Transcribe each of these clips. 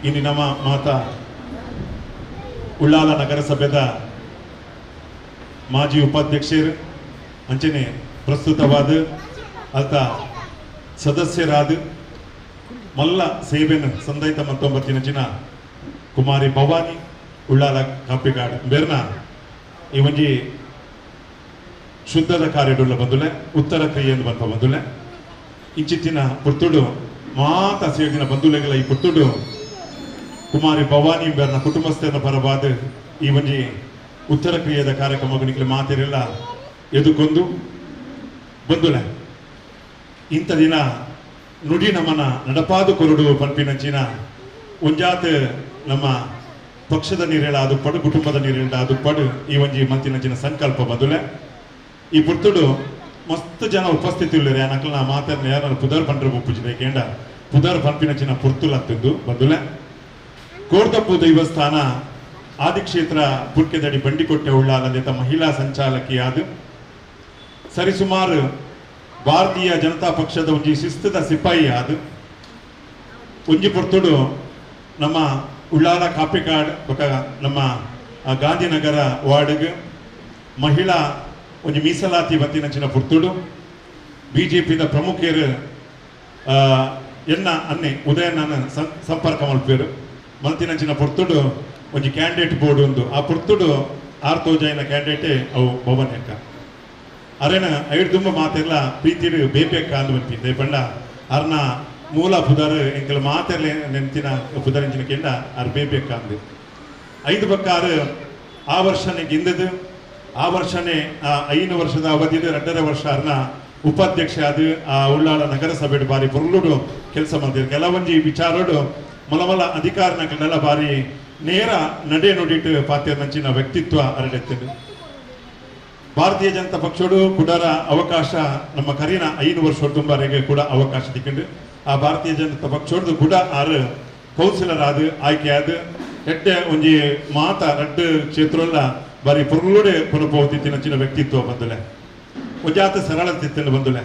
ಇನ್ನು ನಮ್ಮ ಮಾತಾ ಉಳ್ಳಾಲ ನಗರಸಭೆದ ಮಾಜಿ ಉಪಾಧ್ಯಕ್ಷರು ಅಂಚನೆ ಪ್ರಸ್ತುತವಾದ ಅಲ್ತ ಸದಸ್ಯರಾದ ಮಲ್ಲ ಸೇವೆನ ಸಂದೈತ ಮತ್ತೊಂಬತ್ತಿನ ಕುಮಾರಿ ಭವಾನಿ ಉಳ್ಳಾಲ ಕಾಪಿಗಾಡ್ ಬೇರ್ನ ಈ ಒಂಜಿ ಶುದ್ಧದ ಕಾರ್ಯಡುಳ್ಳ ಬಂದುಲೆ ಉತ್ತರ ಕ್ರಿಯೆಯನ್ನು ಬಂತ ಬಂದುಲೆ ಇಂಚಿತ್ತಿನ ಪುತ್ತುಡು ಮಾತ ಸೇರಿನ ಬಂಧುಲೆಗಳ ಈ ಪುತ್ತುಡು ಕುಮಾರಿ ಭವಾನಿ ಬೇರ್ನ ಕುಟುಂಬಸ್ಥರ ಪರವಾದ ಈ ಒಂಜಿ ಉತ್ತರ ಕ್ರಿಯೆದ ಕಾರ್ಯಕ್ರಮಗಳಿಗೆ ಮಾತಿರಲ್ಲ ಎದುಕೊಂದು ಬಂದುಲೆ ಇಂಥ ದಿನ ನುಡಿ ನಮ್ಮನ ನಡಪಾದು ಕೊರಡು ಪಂಪಿನಂಚಿನ ಒಂಜಾತ್ ನಮ್ಮ ಪಕ್ಷದ ನೀರೇಳ ಅದು ಪಡು ಕುಟುಂಬದ ನೀರೇಳ ಅದು ಪಡು ಈ ಒಂಜಿ ಮಂತಿನಂಚಿನ ಸಂಕಲ್ಪ ಬಂದುಲೆ ಈ ಪುತ್ತುಡು ಮಸ್ತ್ ಜನ ಉಪಸ್ಥಿತಿ ಉಳ್ಳರೆ ನಕಲ್ನ ಮಾತಾಡ ಯಾರು ಪುದರ್ ಪಂಡ್ರ ಒಪ್ಪುಜಿದೆ ಕೇಂಡ ಪುದರ್ ಪಂಪಿನಂಚಿನ ಪುರ್ತುಲತ್ತಿದ್ದು ಬಂದುಲೆ ಕೋರ್ದಪ್ಪು ದೈವಸ್ಥಾನ ಆದಿಕ್ಷೇತ್ರ ಪುರ್ಕೆದಡಿ ಬಂಡಿಕೊಟ್ಟೆ ಉಳ್ಳಾಲಂದಿತ ಮಹಿಳಾ ಸಂಚಾಲಕಿಯಾದ ಸರಿಸುಮಾರು ಭಾರತೀಯ ಜನತಾ ಪಕ್ಷದ ಒಂಜಿ ಶಿಸ್ತದ ಸಿಪಾಯಿ ಆದ ಒಂಜಿ ಪುರ್ತುಡು ನಮ್ಮ ಉಳ್ಳಾಲ ಕಾಪಿಕಾಡ್ ಬೊಕ ನಮ್ಮ ಗಾಂಧಿನಗರ ವಾರ್ಡ್ಗೆ ಮಹಿಳಾ ಒಂಜಿ ಮೀಸಲಾತಿ ಬತ್ತಿನಂಚಿನ ಪುರ್ತುಡು ಬಿಜೆಪಿದ ಪ್ರಮುಖರು ಎನ್ನ ಅನ್ನೆ ಉದಯನ ಸಂಪರ್ಕ ಮಲ್ಪೇರು ಮಲ್ತಿನಂಚಿನ ಪುರ್ತುಡು ಒಂಜಿ ಕ್ಯಾಂಡಿಡೇಟ್ ಬೋರ್ಡ್ ಒಂದು ಆ ಪುರ್ತುಡು ಆರ್ತೋಜೈನ ಕ್ಯಾಂಡಿಡೇಟೇ ಅವು ಭವನ್ ಎಕ್ಕ ಅರೇನ ಐದು ತುಂಬ ಮಾತೆಲ್ಲ ಪ್ರೀತಿರು ಬೇಪೆಕ್ಕ ಅಂದು ಬಂತಿದ್ದೆ ಪಂಡ ಅರ್ನ ಮೂಲ ಪುದರ್ ಎಂಕಲ್ ಮಾತೆಲ್ಲ ನೆಂತಿನ ಪುದರಿಂಚಿನ ಕೆಂಡ ಅರ್ ಬೇಪೆಕ್ಕ ಅಂದು ಐದು ಬಕ್ಕಾರು ಆ ವರ್ಷನೇ ಗಿಂದದು ಆ ವರ್ಷನೇ 5 ವರ್ಷದ ಅವಧಿದು 2ರ ವರ್ಷ ಅರ್ನ ಉಪಾಧ್ಯಕ್ಷ ಆದ ಆ ಉಳ್ಳಾಲ ನಗರಸಭೆ ಬಾರಿ ಪೊರ್ಲುಡು ಕೆಲಸ ಮಾಡ್ತಿದ್ರು ಕೆಲವೊಂಜಿ ವಿಚಾರೋಡು ಮಲಮಲ ಅಧಿಕಾರನೆಲ್ಲ ಬಾರಿ ನೇರ ನಡೆ ನುಡಿಟ್ಟು ಪಾತ್ಯನಂಚಿನ ವ್ಯಕ್ತಿತ್ವ ಅರಡೆತ್ತಿದ್ದು ಭಾರತೀಯ ಜನತಾ ಪಕ್ಷೋಡು ಕೂಡ ಅವಕಾಶ ನಮ್ಮ ಕರಿನ 5 ವರ್ಷ ತುಂಬಾರೆಗೆ ಕೂಡ ಅವಕಾಶ ತಿಕ್ಕೊಂಡು ಆ ಭಾರತೀಯ ಜನತಾ ಪಕ್ಷೋಡು ಕೂಡ 6 ಕೌನ್ಸಿಲರ್ ಆದ ಆಯ್ಕೆ ಆದ ಎಡ್ಡೆ ಒಂಜಿ ಮಾತ 2 ಕ್ಷೇತ್ರಲ್ಲ ಬಾರಿ ಪುರ್ಲುಡೆ ಕೊನಪೋತಿನಂಚಿನ ವ್ಯಕ್ತಿತ್ವ ಬಂದುಲೆ ಒಂಜಾತ ಸರಳ ತಿತ್ತನ್ನು ಬಂದುಲೆ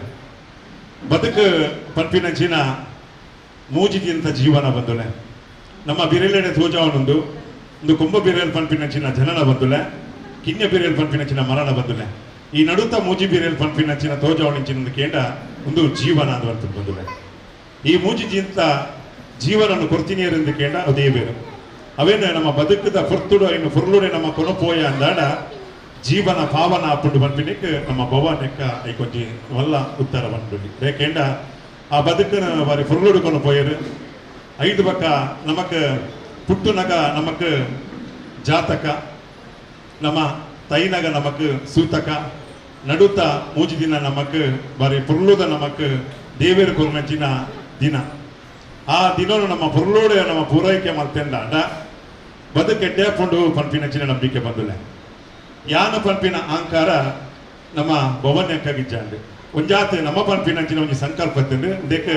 ಬದುಕು ಪಂಪಿನಂಚಿನ ಮೂಜಿಗಿಂತ ಜೀವನ ಬಂದುಲೆ ನಮ್ಮ ಬಿರೇಲೆಡೆ ತೋಜಾವನೊಂದು ಒಂದು ಕೊಂಬ ಬಿರೇಲ್ ಪಂಪಿನಂಚಿನ ಜನನ ಬಂದುಲೆ ಕಿನ್ಯ ಬಿರೇಲ್ ಪಂಪಿನಂಚಿನ ಮರಣ ಬಂದುಲೆ ಈ ನಡುತ್ತ ಮೂಜಿ ಬಿರೇಲ್ ಪಂಪಿನಂಚಿನ ತೋಜಾವನಿಂಚಿನ ಕೇಂಡ ಒಂದು ಜೀವನ ಅಂತ ಬರ್ತದೆ ಬಂದುಲೆ ಈ ಮೂಜಿಗಿಂತ ಜೀವನನ್ನು ಕೊರ್ತಿನಿಯರೆಂದು ಕೇಂಡ ಅದೇ ಬೇರೆ ಅವೇನು ನಮ್ಮ ಬದುಕದ ಪುರ್ತುಡು ಇನ್ನು ಪುರ್ಲುಡೆ ನಮ್ಮ ಕೊನಪೋಯ ಅಂದಾಡ ಜೀವನ ಪಾವನ ಅಪ್ಪುಂಡು ಪಂಪಿನಿಕ್ ನಮ್ಮ ಭವಾನೆಕ್ಕ ಐಕೊಂಜಿ ವಲ್ಲ ಉತ್ತರ ಬಂದ್ಬಿಡಿ ಯಾಕೆಂಡ ಆ ಬದುಕನ ಬಾರಿ ಪುರ್ಲುಡು ಕೊನಪೋಯರು 5 ಬಕ್ಕ ನಮಕ್ ಪುಟ್ಟುನಗ ನಮಕ್ ಜಾತಕ ನಮ್ಮ ತೈನಗ ನಮಕ್ ಸೂತಕ ನಡುತ್ತ ಮೂಜಿ ದಿನ ನಮಕ್ ಬಾರಿ ಪುರ್ಲುದ ನಮಕ್ ದೇವೇರು ಕೊರ್ನಂಚಿನ ದಿನ ಆ ದಿನನು ನಮ್ಮ ಪುರ್ಲೋಡೆ ನಮ್ಮ ಪೂರೈಕೆ ಮಾಡ್ತೇಂದಾಡ ಬದುಕೆಡ್ಡೆ ಪುಂಡು ಪಂಪಿನಂಚಿನ ನಂಬಿಕೆ ಬಂದುಲೆ ಯಾನ ಪಂಪಿನ ಅಹಂಕಾರ ನಮ್ಮ ಭವನ್ಯಕ್ಕಾಗಿಜ್ಜಾಂಡು ಒಂಜಾತ್ ನಮ್ಮ ಪಂಪಿನಂಚಿನ ಒಂಜಿ ಸಂಕಲ್ಪ ತಿಂದು ಇದಕ್ಕೆ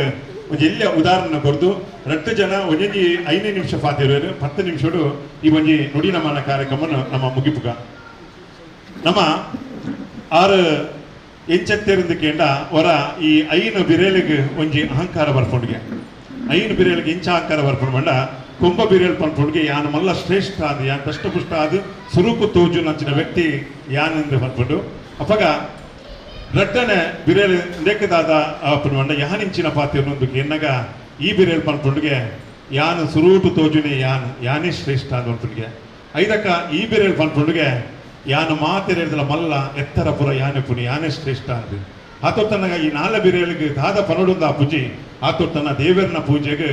ಒಂಜಿ ಎಲ್ಲ ಉದಾಹರಣೆ ಕೊಡ್ದು 2 ಜನ ಒಂಜಿ 5 ನಿಮಿಷ ಪಾತಿರೋರು 10 ನಿಮಿಷಡು ಈ ಒಂಜಿ ನುಡಿ ನಮನ ಕಾರ್ಯಕ್ರಮ ನಮ್ಮ ಮುಗಿಪುಗ ನಮ್ಮ 6 ಎಂಚತ್ತೇರಿಂದ ಕೇಂಡ ಹೊರ ಈ 5 ಬಿರೇಲಿಗೆ ಒಂಜಿ ಅಹಂಕಾರ ಬರ್ಪುಂಡಿಗೆ 5 ಬಿರೇಲಿಗೆ ಇಂಚ ಅಹಂಕಾರ ಬರ್ಪುಂಡು ಬಂಡ ಕೊಂಬ ಬಿರೇಲ್ ಪಂಪುಡ್ಗೆ ಯಾನು ಮಲ್ಲ ಶ್ರೇಷ್ಠ ಆದ ಯಾನ್ ದಷ್ಟಪುಷ್ಟ ಆದ ಸುರೂಪು ತೋಜು ನಂಚಿನ ವ್ಯಕ್ತಿ ಯಾನೆಂದು ಪಂಪುಂಡು ಅಪ್ಪಗ ರಡ್ಡನೆ ಬಿರೇಲ್ ಲೇಖದಾದ ಅಪ್ಪನ ಬಂಡ ಯಾನಿಂಚಿನ ಪಾತಿರ್ನೊಂದು ಎನ್ನಗ ಈ ಬಿರೇಲ್ ಪಂಪುಡ್ಗೆ ಯಾನು ಸುರೂಪು ತೋಜುನೆ ಯಾನೇ ಶ್ರೇಷ್ಠ ಆದ ಪಂಪುಡ್ಗೆ 5ಕ್ಕ ಈ ಬಿರೇಲ್ ಪಂಪುಡ್ಗೆ ಯಾನು ಮಾತಿರೇದಲ ಮಲ್ಲ ಎತ್ತರ ಪುರ ಯಾನೆ ಪುನಿ ಯಾನೇ ಶ್ರೇಷ್ಠ ಅಂದು ಆತೊತ್ತನಗ ಈ 4 ಬಿರೇಲಿಗೆ ದಾದ ಪನಡುಂದ ಪೂಜಿ ಆತೊತ್ತನ ದೇವರನ ಪೂಜೆಗೆ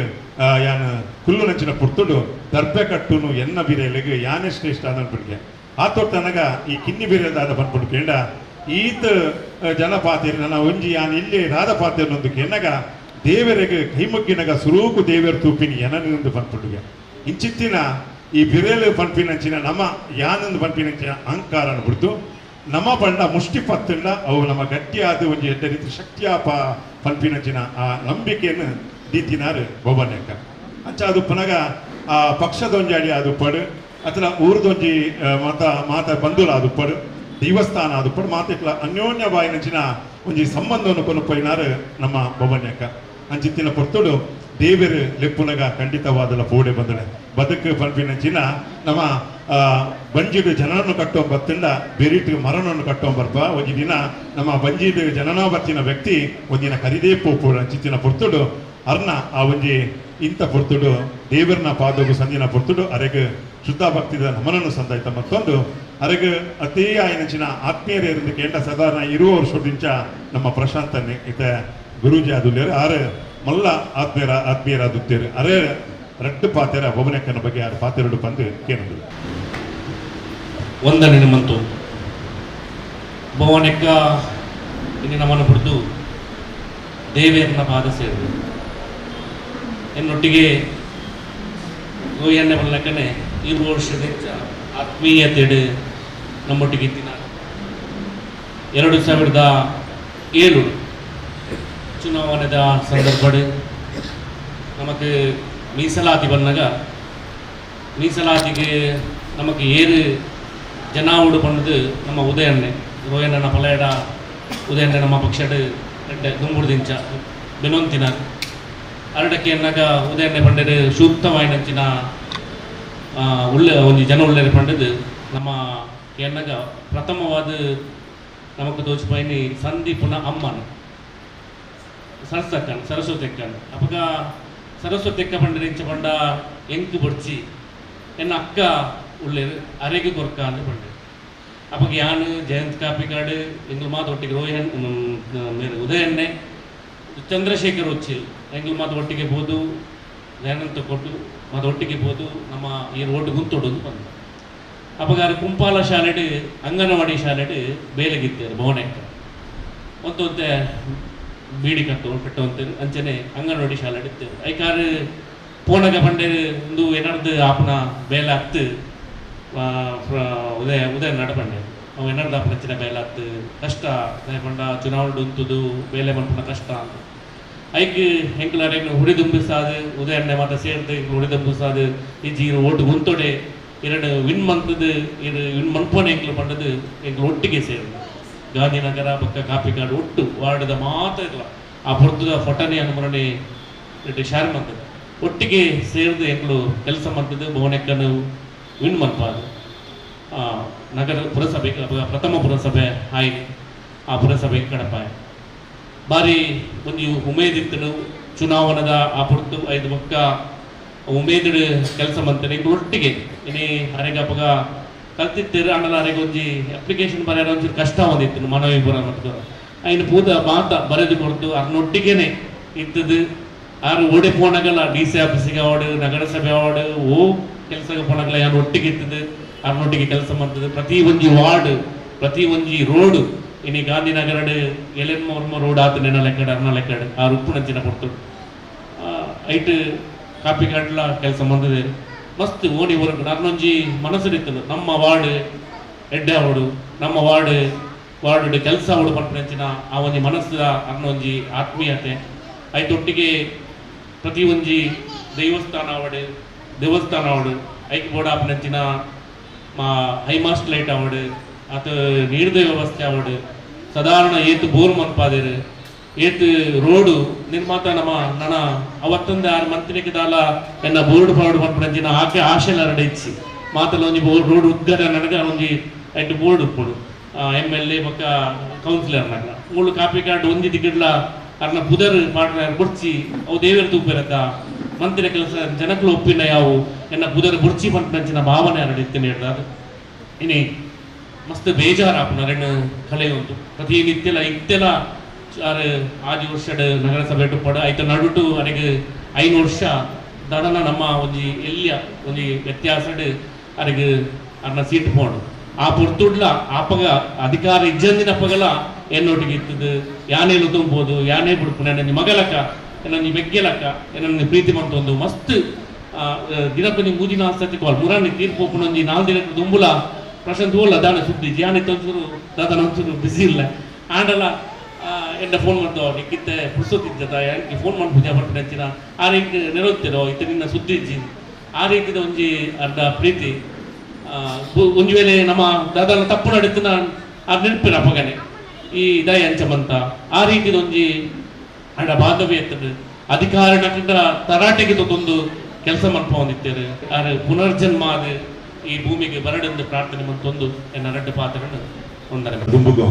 ಯಾನ ಕುಲ್ಲು ನಂಚಿನ ಪುರ್ತುಡು ದರ್ಬೆ ಕಟ್ಟುನು ಎನ್ನ ಬಿರೇಲಿಗೆ ಯಾನೇ ಶ್ರೇಷ್ಠ ಅನ್ಬಿಡ್ಗೆ ಆತೊತ್ತನಗ ಈ ಕಿನ್ನಿ ಬಿರೇದಾದ ಬಂದ್ಬಿಡು ಕೇಂಡ ಈತ ಜನಪಾತಿರ್ ನನ್ನ ಒಂಜಿ ಯಾನ್ ಇಲ್ಲಿ ರಾಧ ಪಾತಿರ್ನೊಂದು ಎನ್ನಗ ದೇವರಿಗೆ ಕೈಮುಗ್ಗಿನಗ ಸುರೂಕು ದೇವರ ತೂಪಿನಿ ಎನನಿಂದು ಬಂದ್ಬಿಡುಗೆ ಇಂಚಿತ್ತಿನ ಈ ಬಿರೇಲು ಪಂಪಿನಂಚಿನ ನಮ್ಮ ಯಾನೊಂದು ಪಂಪಿನಂಚಿನ ಅಹಂಕಾರ ಬಿಡ್ತು ನಮ್ಮ ಬಣ್ಣ ಮುಷ್ಟಿ ಪತ್ತಿಲ್ಲ ಅವು ನಮ್ಮ ಗಟ್ಟಿಯಾದ ಒಂದು ಎಡ್ಡ ರೀತಿ ಶಕ್ತಿಯಾಪ ಪಂಪಿನಂಚಿನ ಆ ನಂಬಿಕೆಯನ್ನು ದೀತಿನಾರು ಭವನ್ಯಕ್ಕ ಅಂಚ ಅದು ಪುನಗ ಆ ಪಕ್ಷದೊಂಜಾಡಿ ಅದು ಪಡು ಅಥವಾ ಊರ್ದೊಂಜಿ ಮಾತ ಬಂಧುಲ ಅದು ಪಡು ದೇವಸ್ಥಾನ ಅದು ಪಡು ಮಾತಿಕ್ಲ ಅನ್ಯೋನ್ಯ ಬಾಯಿನಂಚಿನ ಒಂಜಿ ಸಂಬಂಧವನ್ನು ಕೊನಪೋಯಿನಾರು ನಮ್ಮ ಭವನ್ಯಕ್ಕ ಅಂಚಿತ್ತಿನ ಪೊರ್ತುಡು ದೇವರು ಲೆಪ್ಪುನಗ ಖಂಡಿತವಾದಲ್ಲ ಪೋಡೆ ಬಂದನೆ ಬದುಕು ಪಂಪಿನಂಚಿನ ನಮ್ಮ ಬಂಜಿಡು ಜನನನ್ನು ಕಟ್ಟೋ ಬತ್ತಿಂದ ಬೆರಿಟು ಮರಣವನ್ನು ಕಟ್ಟೋ ಬರ್ಬ ಒಂದು ದಿನ ನಮ್ಮ ಬಂಜಿಡು ಜನನ ಬತ್ತಿನ ವ್ಯಕ್ತಿ ಒಂದಿನ ಕರಿದೇ ಪೋಪು ಚಿತ್ತಿನ ಪುರ್ತುಡು ಅರ್ನ ಆ ಒಂಜಿ ಇಂಥ ಪುರ್ತುಡು ದೇವರನ ಪಾದೋಗು ಸಂದಿನ ಪುರ್ತುಡು ಅರೆಗೆ ಶುದ್ಧ ಭಕ್ತಿದ ನಮನನ್ನು ಸಂದಾಯ್ತ ಮತ್ತೊಂದು ಅರೆಗೆ ಅತೇ ಆಯ್ನಂಚಿನ ಆತ್ಮೀಯರಿಂದ ಕೇಂದ್ರ ಸಾಧಾರಣ 20 ವರ್ಷದಿಂಚ ನಮ್ಮ ಪ್ರಶಾಂತನೇ ಇತ ಗುರೂಜಿ ಆದುಲ್ಲೇರು ಆರು ಮಲ್ಲ ಆತ್ಮೀಯರಾದುತ್ತೇರು ಅರೆ ರಡ್ಡು ಪಾತೆರ ಭವನಕ್ಕನ ಬಗ್ಗೆ ಯಾರು ಪಾತೆರಡು ಬಂದು ಕೇಳಿದ್ರು ಒಂದನೇ ಮಂತು ಭವನಕ್ಕ ಇನ್ನು ನಮ್ಮನ್ನು ಬಿಡ್ದು ದೇವೇರನ ಪಾದ ಸೇರಿದು ಎನ್ನೊಟ್ಟಿಗೆ ಗೋಯನ್ನೇ ಬಲ್ಲಕ್ಕನೆ 20 ವರ್ಷದಿಂದ ಆತ್ಮೀಯತೆಡು ನಮ್ಮೊಟ್ಟಿಗೆ ಇತ್ತಿನ 2007 ಚುನಾವಣೆದ ಸಂದರ್ಭಡು ನಮಗೆ ಮೀಸಲಾತಿ ಬಂದಾಗ ಮೀಸಲಾತಿಗೆ ನಮಗೆ ಏರು ಜನಾವುಡು ಪಂಡದು ನಮ್ಮ ಉದಯನ್ನೇ ರೋಯಣ್ಣನ ಪಲಯಡ ಉದಯನ್ನೇ ನಮ್ಮ ಪಕ್ಷದ ದುಂಬುಡ್ದಿಂಚ ಬೆನೊಂತಿನ ಅರಡಕ್ಕೆ ಎನ್ನಾಗ ಉದಯನ್ನೇ ಪಂಡದು ಸೂಕ್ತವಾಯಿನಂಚಿನ ಒಂದು ಜನ ಉಳ್ಳೇರು ಪಂಡದು ನಮ್ಮ ಎನ್ನಾಗ ಪ್ರಥಮವಾದ ನಮಗೆ ದೋಚಿಪಾಯಿನಿ ಸಂದೀಪನ ಅಮ್ಮನ ಸರಸಕ್ಕನ್ ಸರಸ್ವತಿ ಅಕ್ಕನ್ ಅಪಗ ಸರಸ್ವತಿ ಅಕ್ಕ ಪಂಡರಿಂಚ ಪಂಡ ಎಂಕು ಬಡ್ಚಿ ಎನ್ನ ಅಕ್ಕ ಉಳ್ಳೇರು ಅರೆಗೆ ಕೊರ್ಕ ಅಂತ ಪಂಡ ಅಪಗ ಯಾನು ಜಯಂತ್ ಕಾಪಿಕಾಡು ಎಂಗ್ಲು ಮಾತು ಒಟ್ಟಿಗೆ ರೋಹನ್ ಉದಯನ್ನೇ ಚಂದ್ರಶೇಖರ್ ಉಚ್ಚಿಲ್ ಎಂಗ್ಲು ಮಾತು ಒಟ್ಟಿಗೆ ಬೋದು ನೇನಂತ ಕೊಟ್ಟು ಮಾತು ಒಟ್ಟಿಗೆ ಬೋದು ನಮ್ಮ ಈ ರೋಡ್ ಗುಂತೊಡು ಬಂದ ಅಪಗ ಕುಂಪಾಲ ಶಾಲೆಡು ಅಂಗನವಾಡಿ ಶಾಲೆಡು ಬೇಲೆಗಿತ್ತೇರು ಭವನಕ್ಕ ಒಂದೊಂದೇ ಬೀಡಿ ಕಟ್ಟುವಂತೇರು ಅಂಚನೆ ಅಂಗನವಾಡಿ ಶಾಲೆ ಇಡ್ತೇವೆ ಐಕಾರು ಪೋನಗ ಪಂಡೇರು ಒಂದು ಏನಾರ್ದು ಆಪನ ಬೇಲೆ ಹತ್ತು ಉದಯ ನಡಪಂಡೆ ಅವು ಏನಾರ್ದು ಆಪನ ಚಿನ್ನ ಬೇಲೆ ಹತ್ತು ಕಷ್ಟ ಪಂಡ ಚುನಾವಣೆ ಉಂತುದು ಬೇಲೆ ಮಲ್ಪನ ಕಷ್ಟ ಅಂತ ಐಕ್ ಹೆಂಕ್ಲಾರೇನು ಹುಡಿದುಂಬಿಸಾದು ಉದಯನ್ನೇ ಮಾತ ಸೇರ್ದು ಹಿಂಗೆ ಹುಡಿದುಂಬಿಸಾದು ಇಜ್ಜಿ ಓಟು ಗುಂತೊಡೆ ಎರಡು ವಿನ್ ಮಂತದು ಇದು ವಿನ್ ಮನ್ಪೋನೆ ಹೆಂಗ್ಲು ಪಂಡದು ಹೆಂಗ್ಲು ಒಟ್ಟಿಗೆ ಸೇರಿದು ಗಾಂಧಿನಗರ ಪಕ್ಕ ಕಾಪಿಕಾಡು ಒಟ್ಟು ವಾರ್ಡದ ಮಾತ್ರ ಇಲ್ಲ ಆ ಪುರ್ತದ ಫೋಟೋನೇ ಅನುಮರಣೆ ಶೇರ್ ಮಾಡ್ತದೆ ಒಟ್ಟಿಗೆ ಸೇರಿದು ಎಂಗ್ಳು ಕೆಲಸ ಮಾಡ್ತದೆ ಭವನಕ್ಕನು ವಿನ್ ಮನ್ಪಾದು ನಗರ ಪುರಸಭೆ ಪ್ರಥಮ ಪುರಸಭೆ ಆಯ್ತು ಆ ಪುರಸಭೆ ಕಡಪಾಯ ಬಾರಿ ಒಂದು ಉಮೇದಿತ್ತು ಚುನಾವಣದ ಆ ಪುರ್ತು 5 ಪಕ್ಕ ಉಮೇದಿಡು ಕೆಲಸ ಮಾಡ್ತೇನೆ ಎಂಗ್ಳು ಒಟ್ಟಿಗೆ ಇನ್ನೇ ಅರೆಗಪ್ಪಗ ಕಲ್ತಿತ್ತೇರು ಅಣ್ಣಲ ಅರೆಗೆ ಒಂಜಿ ಅಪ್ಲಿಕೇಶನ್ ಬರೆಯೋಣ ಒಂಚೂರು ಕಷ್ಟ ಒಂದಿತ್ತು ಮನವಿ ಬರ ಮತ್ತು ಐನು ಪೂದ ಮಾತ ಬರೆದು ಕೊಡ್ತು ಅರ್ನೊಟ್ಟಿಗೆನೆ ಇದ್ದದು ಆರು ಓಡೆ ಪೋಣಗಲ್ಲ DC ಆಫೀಸಿಗೆ ಆವಡು ನಗರಸಭೆ ಆವಡು ಓ ಕೆಲಸಕ್ಕೆ ಪೋಣಗಲ್ಲ ಯಾರು ಒಟ್ಟಿಗೆ ಇರ್ತದೆ ಅರ್ನೊಟ್ಟಿಗೆ ಕೆಲಸ ಮಾಡ್ತದೆ ಪ್ರತಿ ಒಂಜಿ ವಾರ್ಡ್ ಪ್ರತಿ ಒಂಜಿ ರೋಡು ಇನ್ನು ಗಾಂಧಿನಗರಡು ಎಲೆನ್ಮರ್ಮ ರೋಡ್ ಆತ ನೆನ ಲೆಕ್ಕಡು ಅರ್ನ ಲೆಕ್ಕಡು ಆ ಉಪ್ಪುನಂಚಿನ ಕೊಡ್ತು ಐಟ್ ಕಾಪಿ ಕಾಡ್ಲ ಕೆಲಸ ಮಾಡ್ತದೆ ಮಸ್ತ್ ಓಣಿ ಹೊರಗಡೆ ಅರ್ನೊಂಜಿ ಮನಸ್ಸರಿತ್ತು ನಮ್ಮ ವಾರ್ಡ್ ಎಡ್ಡೆ ಅವಡು ನಮ್ಮ ವಾರ್ಡ್ ಕೆಲಸ ಅವಡು ಪಂಪಿನ ಆ ಒಂಜಿ ಮನಸ್ಸು ಅನ್ನೊಂಜಿ ಆತ್ಮೀಯತೆ ಐತೊಟ್ಟಿಗೆ ಪ್ರತಿ ಒಂಜಿ ದೇವಸ್ಥಾನ ಅವಡು ಐಕ್ ಬೋಡ ಅಪ್ಪನಂಚಿನ ಹೈಮಾಸ್ಟ್ ಲೈಟ್ ಅವಡು ಅತ ನೀರ್ದ ವ್ಯವಸ್ಥೆ ಅವಡು ಸಾಧಾರಣ ಏತು ಬೋರ್ ಮನ್ಪಾದೇರು ಏತು ರೋಡು ನಿರ್ಮಾತ ನಮ್ಮ ನನ ಅವತ್ತೊಂದು 6 ಮಂತ್ರಿಗೆ ದಾಲ ಎನ್ನ ಬೋರ್ಡ್ ಪಾಡು ಪಂಪಿನ ಆಕೆ ಆಶೆಲ್ಲ ಇಚ್ಚಿ ಮಾತಲ್ಲ ಒಂಜಿ ರೋಡ್ ಉದ್ಘಾಟನೆ ನನಗೆ ಒಂಜಿ ಐಟು ಬೋರ್ಡ್ ಉಪ್ಪುಡು MLA ಪಕ್ಕ ಕೌನ್ಸಿಲರ್ ನಗ ಮೂಳು ಕಾಪಿ ಕಾರ್ಡ್ ಒಂಜಿ ದಿಗ್ಗಡ್ಲ ಅರ್ನ ಪುದರ್ ಪಾಡ್ರ ಬುಡ್ಚಿ ಅವು ದೇವರ ತೂಪೆರತ ಮಂತ್ರಿ ಕೆಲಸ ಜನಕ್ಕಳು ಒಪ್ಪಿನ ಯಾವು ಎನ್ನ ಪುದರ್ ಬುಡ್ಚಿ ಪಂಪಿನ ಭಾವನೆ ಹರಡಿತ್ತೇನೆ ಹೇಳ್ದಾರು ಇನ್ನಿ ಮಸ್ತ್ ಬೇಜಾರ ಆಪುನ ರೆಂಡು ಕಲೆ ಉಂಟು ಪ್ರತಿನಿತ್ಯಲ ಇತ್ತೆಲ ಆಜಿ ವರ್ಷದ ನಗರಸಭೆ ಪಡ ಆಯ್ತು ನಡುಟು ಅರೆಗೆ 5 ವರ್ಷ ದಡನ ನಮ್ಮ ಒಂಜಿ ಎಲ್ಲಿಯ ಒಂಜಿ ವ್ಯತ್ಯಾಸಡ್ ಅರೆಗೆ ಅರ್ನ ಸೀಟ್ ಪೋಡು ಆ ಪುರ್ತುಡ್ಲ ಆಪಗ ಅಧಿಕಾರ ಇಜ್ಜಂದಿನ ಪಗಲ ಎನ್ನೊಟ್ಟಿಗೆ ಇತ್ತದು ಯಾನೇನು ತುಂಬೋದು ಯಾನೇ ಬಿಡ್ಪು ನನ್ನ ಮಗಲಕ್ಕ ನನ್ನ ಬೆಗ್ಗೆಲಕ್ಕ ನನ್ನ ಪ್ರೀತಿ ಮಂತೊಂದು ಮಸ್ತ್ ದಿನಕ್ಕೆ ಮೂಜಿನ ಸತಿ ಕಾಲ್ ಮುರಾನಿ ತೀರ್ಪು ಒಂಜಿ 4 ದಿನಕ್ಕೆ ದುಂಬುಲ ಪ್ರಶಾಂತ್ ಓಲ್ಲ ದಾನ ಸುದ್ದಿ ಯಾನೆ ತೊಂಚೂರು ದಾದನ ಒಂಚೂರು ಬಿಸಿ ಇಲ್ಲ ಆಂಡಲ ಎಂಡ ಫೋನ್ ಮಾಡ್ತಾವ ನಿಕ್ಕಿತ್ತೆ ಪುರ್ಸೋತಿದ್ದ ಯಾಕೆ ಫೋನ್ ಮಾಡಿ ಪೂಜೆ ಮಾಡ್ತೀನಿ ಹಚ್ಚಿನ ಆ ರೀತಿ ನೆರವೇರ್ತಿರೋ ಇತ್ತು ನಿನ್ನ ಸುದ್ದಿ ಇಜ್ಜಿ ಆ ರೀತಿದ ಒಂಜಿ ಅರ್ಧ ಪ್ರೀತಿ ಒಂಜಿ ವೇಳೆ ನಮ್ಮ ದಾದನ ತಪ್ಪು ನಡೀತು ಆ ನೆನಪಿನ ಅಪಗನೆ ಈ ದಯ ಅಂಚಮಂತ ಆ ರೀತಿದ ಒಂಜಿ ಅಡ ಬಾಂಧವ್ಯ ಇರ್ತದೆ ಅಧಿಕಾರಿಗಳ ತರಾಟೆಗೆ ತಂದು ಕೆಲಸ ಮಾಡ್ಕೊಂಡಿದ್ದೇವೆ. ಆದರೆ ಪುನರ್ಜನ್ಮ ಅದು ಈ ಭೂಮಿಗೆ ಬರಡೆಂದು ಪ್ರಾರ್ಥನೆ ಮಾಡ್ತೊಂದು ಎನ್ನ ಎರಡು ಪಾತ್ರಗಳನ್ನು ಒಂದರೆ ದುಂಬುಗು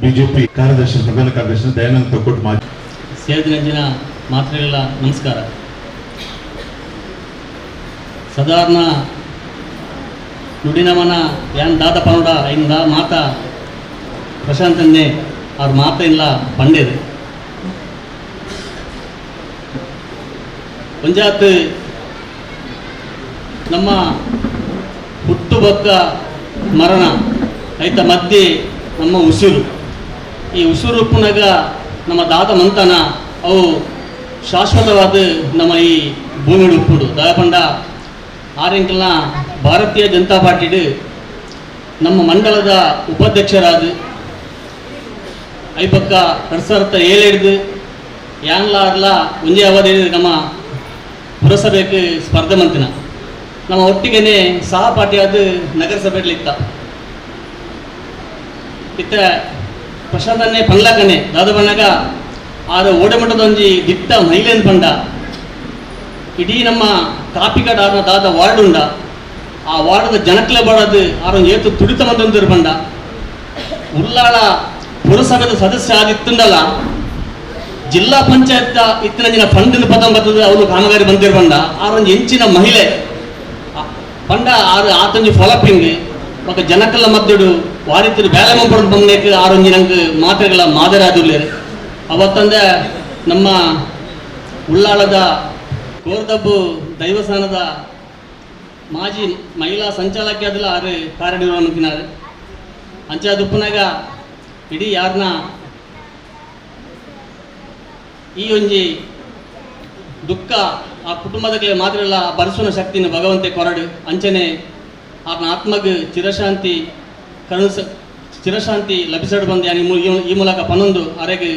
ಬಿಜೆಪಿ ಕಾರ್ಯದರ್ಶಿ ಪ್ರಧಾನ ಕಾರ್ಯದರ್ಶಿ ದಯಾನಂದ ತೊಕ್ಕೊಟ್ಟು ಮಾಜಿ ಸೇರಿದಿನ ಮಾತ್ರೆಗಳ ನಮಸ್ಕಾರ. ಸಾಧಾರಣ ನುಡಿನಮನ ಯಾನ್ ದಾದ ಪನೋಡ ಇಂದ ಮಾತ ಪ್ರಶಾಂತನ್ನೇ ಅವ್ರ ಮಾತ ಇಲ್ಲ ಪಂಡೇದು ಪಂಜಾತ್ ನಮ್ಮ ಹುಟ್ಟುಬಕ್ಕ ಮರಣ ಐತ ಮಧ್ಯೆ ನಮ್ಮ ಉಸಿರು ಈ ಉಸಿರು ಉಪ್ಪುನಾಗ ನಮ್ಮ ದಾದ ಮಂತನ ಅವು ಶಾಶ್ವತವಾದ ನಮ್ಮ ಈ ಭೂಮಿ ಉಪ್ಪುಡು ದಯಪಂಡ ಆರೆಂಕಲ್ನ ಭಾರತೀಯ ಜನತಾ ಪಾರ್ಟಿಡು ನಮ್ಮ ಮಂಡಲದ ಉಪಾಧ್ಯಕ್ಷರಾದ ಐಪಕ್ಕ 2007 ಯಾಂಗ್ಲಾರ್ಲ ಒಂದೇ ಅವಧಿ ನಮ್ಮ ಪುರಸಭೆಗೆ ಸ್ಪರ್ಧೆ ಮಂತಿನ ನಮ್ಮ ಒಟ್ಟಿಗೆನೆ ಸಹಪಾಠಿಯಾದ ನಗರಸಭೆಯಲ್ಲಿ ಇತ್ತ ಪ್ರಶಾಂತನ್ನೇ ಪಂಡ್ಲಕನೆ ದಾದ ಬಣ್ಣಗ ಆದ ಓಡಮಟ್ಟದೊಂಜಿ ದಿಟ್ಟ ಮಹಿಳೆಯನ್ನು ಪಂಡ ಇಡೀ ನಮ್ಮ ಕಾಪಿಕಡ್ ಆದ ದಾದ ವಾರ್ಡ್ ಉಂಡ ಆ ವಾರ್ಡದ ಜನಕ್ಲೆ ಬಾಡದು ಆರೊಂದು ಏತು ತುಡಿತ ಮಂತಂದಿರು ಪಂಡ ಉಳ್ಳಾಳ ಪುರಸಭೆದ ಸದಸ್ಯ ಆದಿತ್ತುಂಡಲ್ಲ ಜಿಲ್ಲಾ ಪಂಚಾಯತ್ ಇತ್ತಿನ ಫಂಡ್ ಪದ ಬರ್ತದ ಅವನು ಕಾಮಗಾರಿ ಬಂದಿರು ಪಂಡ ಆರೊಂದು ಹೆಂಚಿನ ಮಹಿಳೆ ಪಂಡ ಆತೊಂಜಿ ಫಾಲೋಪಿಂಗ್ ఒక ಜನಕಲ್ಲ ಮದ್ದಡು ವಾರಿತಿರು ಬೇಲೆ ಮಂಪಡ ಬಂದೇಕ ಆರೊಂಜಿ ನಂಗೆ ಮಾತ್ರೆಗಳ ಮಾದರಾದುಲ್ಲೇರು ಅವತ್ತಂದ ನಮ್ಮ ಉಳ್ಳಾಳದ ಕೋರ್ದಬ್ಬು ದೈವಸ್ಥಾನದ ಮಾಜಿ ಮಹಿಳಾ ಸಂಚಾಲಕಿ ಅದಲ್ಲ ಆರು ಕಾರ್ಯನಿರ್ವಹಣೆ ಅಂಚಾದುಪ್ಪನಾಗ ಇಡೀ ಯಾರನ್ನ ಈ ಒಂಜಿ ದುಃಖ ಆ ಕುಟುಂಬದಕ್ಕೆ ಮಾತ್ರ ಭರಿಸುವ ಶಕ್ತಿನ ಭಗವಂತೆ ಕೊರಡು ಅಂಚನೆ ಆತನ ಆತ್ಮಗೆ ಚಿರಶಾಂತಿ ಚಿರಶಾಂತಿ ಲಭಿಸಡು ಬಂದು ಈ ಮೂಲಕ ಪನ್ನೊಂದು ಅರೆಗೆ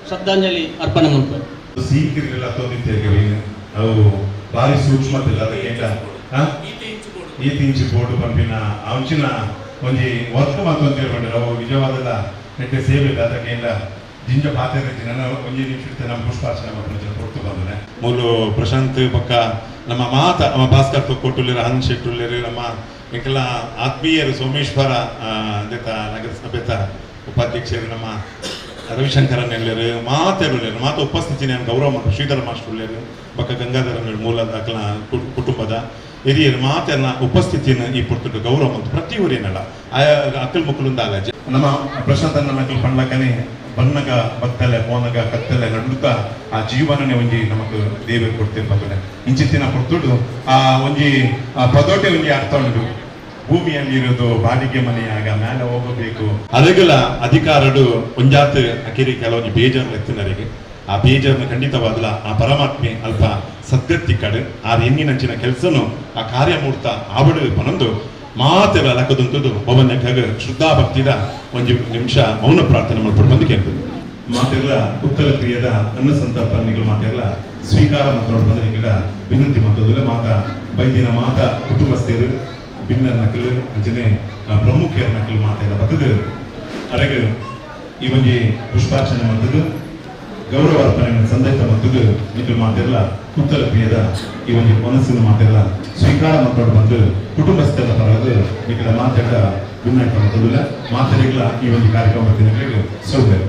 ಶ್ರದ್ಧಾಂಜಲಿ ಅರ್ಪಣೆ ಮಾಡ್ತಾರೆ. ಸೀಕರಿಗೆಲ್ಲ ತೊಂದಿದ್ದೇವೆ ಅವು ಭಾರಿ ಸೂಕ್ಷ್ಮತಿಲ್ಲ ಈತಿ ಇಂಚಿ ಬೋರ್ಡು ಪಂಪಿನ ಅಂಚಿನ ಒಂಜಿ ವರ್ಕ್ ಮಾತೊಂದಿರ್ಬಂಡ್ರೆ ಅವು ನಿಜವಾದಲ್ಲ ನೆಟ್ಟೆ ಸೇವೆ ಅದಕ್ಕೆ ಇಲ್ಲ ಜಿಂಜ ಪಾತ್ರೆ ಒಂಜಿ ನಿಮಿಷ ನಮ್ಮ ಪುಷ್ಪಾರ್ಚನೆ ಮಾಡ್ಕೊಂಡು ಕೊಟ್ಟು ಬಂದ್ರೆ ಮೂಲು ಪ್ರಶಾಂತ್ ಪಕ್ಕ ನಮ್ಮ ಮಾತ ನಮ್ಮ ಭಾಸ್ಕರ್ ತೊಕ್ಕೊಟ್ಟುಲ್ಲಿರ ಹನ್ ಶೆಟ್ಟುಲ್ಲಿರು ನಮ್ಮ ಇಂಕೆಲ್ಲ ಆತ್ಮೀಯರು ಸೋಮೇಶ್ವರ ದೇತ ನಗರಸಭೆತ ಉಪಾಧ್ಯಕ್ಷರು ನಮ್ಮ ರವಿಶಂಕರನ್ ಎಲ್ಲರು ಮಾತೆಲ್ಲರು ಮಾತ ಉಪಸ್ಥಿತಿ ನಾನು ಗೌರವ ಮಾಡ್ರು ಶ್ರೀಧರ ಮಾಸ್ಟರ್ಲೇರು ಪಕ್ಕ ಗಂಗಾಧರ ಮೂಲ ಅಕಲ ಕುಟುಂಬದ ಹಿರಿಯರು ಮಾತೆಲ್ಲ ಉಪಸ್ಥಿತಿಯನ್ನು ಈ ಪುರ್ತುಡು ಗೌರವ ಮತ್ತು ಪ್ರತಿ ಊರಿನಲ್ಲ ಆಯಾ ಅಕ್ಕಲ್ ಮುಕ್ಕಲಿಂದ ಅಲ್ಲ ನಮ್ಮ ಪ್ರಶಾಂತ್ ಅನ್ನ ಮಕ್ಕಳು ಪಂಡ್ಲಕನೆ ಬನ್ನಗ ಬತ್ತಲೆ ಪೋನಗ ಕತ್ತಲೆ ನಡುತ್ತಾ ಆ ಜೀವನನೇ ಒಂಜಿ ನಮಕ್ ದೇವರು ಕೊಡ್ತಿರ್ಬೇಕು ಇಂಚಿತ್ತಿನ ಪುರ್ತುಡು ಆ ಒಂಜಿ ಪದೋಟೆ ಒಂಜಿ ಅರ್ಥ ಉಂಟು ಭೂಮಿಯಲ್ಲಿ ಇರೋದು ಬಾಡಿಗೆ ಮನೆಯಾಗ ಮೇಲೆ ಹೋಗಬೇಕು ಅದಗಲ ಅಧಿಕಾರಡು ಒಂಜಾತ್ ಅಕಿರಿ ಕೆಲವೊಂದು ಬೇಜಾರು ಎತ್ತಿನರಿಗೆ ಆ ಬೇಜಾರನ್ನ ಖಂಡಿತವಾದಲ ಆ ಪರಮಾತ್ಮೆ ಅಲ್ಪ ಸದ್ಗತಿ ಕಡೆ ಆ ಹೆಣ್ಣಿನಂಚಿನ ಕೆಲಸನು ಆ ಕಾರ್ಯ ಮೂಡ್ತಾ ಆವಡು ಪನೊಂದು ಮಾತೆಲ್ಲ ಲಕ್ಕದಂತದ್ದು ಒಬ್ಬನಕ್ಕಾಗ ಶ್ರದ್ಧಾ ಭಕ್ತಿದ ಒಂದು ನಿಮಿಷ ಮೌನ ಪ್ರಾರ್ಥನೆ ಮಾಡ್ಕೊಂಡು ಬಂದು ಕೇಳ್ತದೆ ಮಾತೆಲ್ಲ ಉತ್ತರ ಕ್ರಿಯದ ಅನ್ನ ಸಂತರ್ಪಣೆಗಳು ಮಾತೆಲ್ಲ ಸ್ವೀಕಾರ ಮಾತಾಡೋದು ಬಂದ ವಿನಂತಿ ಮಾತೋದಿಲ್ಲ ಮಾತ ಬೈದಿನ ಮಾತ ಕುಟುಂಬಸ್ಥರು ಭಿನ್ನ ನಕಲು ಅಂಚನೆ ಪ್ರಮುಖರ ನಕಲು ಮಾತೆಲ್ಲ ಬರ್ತದೆ ಅರೆಗೆ ಈ ಒಂಜಿ ಪುಷ್ಪಾರ್ಚನೆ ಮಾಡ್ತದ್ದು ಗೌರವ ಅರ್ಪಣೆ ಸಂದೇಶ ಮತ್ತದು ನಿಖಿಲ್ ಮಾತೆಲ್ಲ ಉತ್ತರ ಕ್ರಿಯದ ಈ ಒಂದು ಮನಸ್ಸಿನ ಮಾತೆಲ್ಲ ಸ್ವೀಕಾರ ಮಾತಾಡು ಬಂದು ಕುಟುಂಬಸ್ಥರ ಪರದು ನಿಖಿಲ ಮಾತೆಲ್ಲ ಭಿನ್ನಾಟ ಮತ್ತದಿಲ್ಲ ಮಾತೆಲ್ಲ ಈ ಒಂದು ಕಾರ್ಯಕ್ರಮ ಸೌಕರ್ಯ